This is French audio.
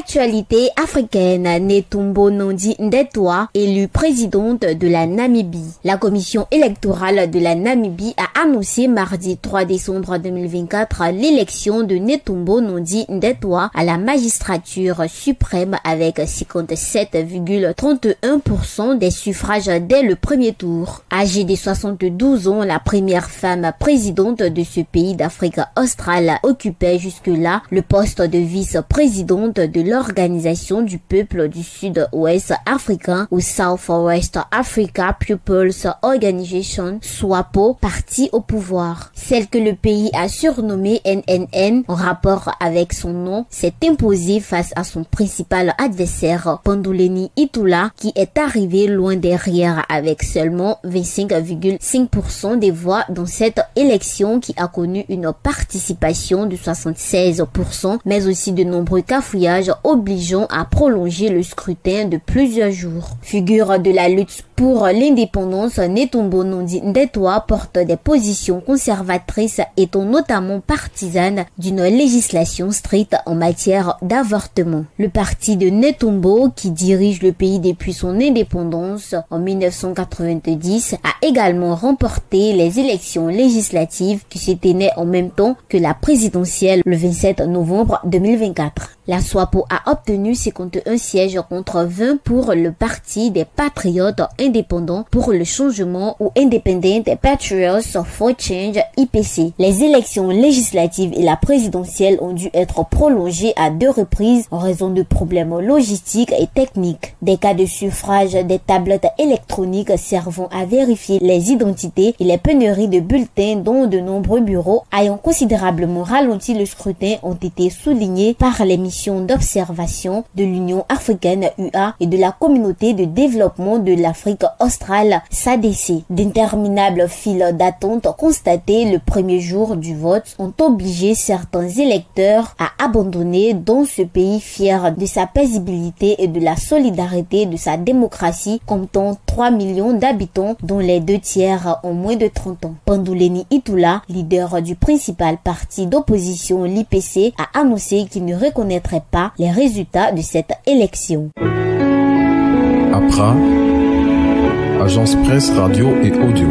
l'actualité africaine, Netumbo Nandi Ndaitwah, élue présidente de la Namibie. La commission électorale de la Namibie a annoncé mardi 3 décembre 2024 l'élection de Netumbo Nandi Ndaitwah à la magistrature suprême avec 57,31% des suffrages dès le premier tour. Âgée de 72 ans, la première femme présidente de ce pays d'Afrique australe occupait jusque-là le poste de vice-présidente de l'Organisation du peuple du Sud-Ouest africain ou South-West Africa People's Organization, SWAPO, parti au pouvoir. Celle que le pays a surnommée NNN en rapport avec son nom s'est imposée face à son principal adversaire, Panduleni Itula, qui est arrivé loin derrière avec seulement 25,5% des voix dans cette élection qui a connu une participation de 76%, mais aussi de nombreux cafouillages obligeant à prolonger le scrutin de plusieurs jours. Figure de la lutte pour l'indépendance, Netumbo Nandi Ndaitwah porte des positions conservatrices étant notamment partisane d'une législation stricte en matière d'avortement. Le parti de Netumbo, qui dirige le pays depuis son indépendance en 1990, a également remporté les élections législatives qui se tenaient en même temps que la présidentielle le 27 novembre 2024. La SWAPO a obtenu 51 sièges contre 20 pour le parti des patriotes indépendants pour le changement ou Independent Patriots for Change IPC. Les élections législatives et la présidentielle ont dû être prolongées à 2 reprises en raison de problèmes logistiques et techniques. Des cas de suffrage, des tablettes électroniques servant à vérifier les identités et les pénuries de bulletins dont de nombreux bureaux ayant considérablement ralenti le scrutin ont été soulignés par les missions d'observation de l'Union africaine UA et de la communauté de développement de l'Afrique australe SADC. D'interminables files d'attente constatées le premier jour du vote ont obligé certains électeurs à abandonner dans ce pays fier de sa paisibilité et de la solidarité de sa démocratie, comptant 3 millions d'habitants dont les 2 tiers ont moins de 30 ans. Panduleni Itula, leader du principal parti d'opposition, l'IPC, a annoncé qu'il ne reconnaîtrait pas les résultats de cette élection. Accra, agence presse radio et audio.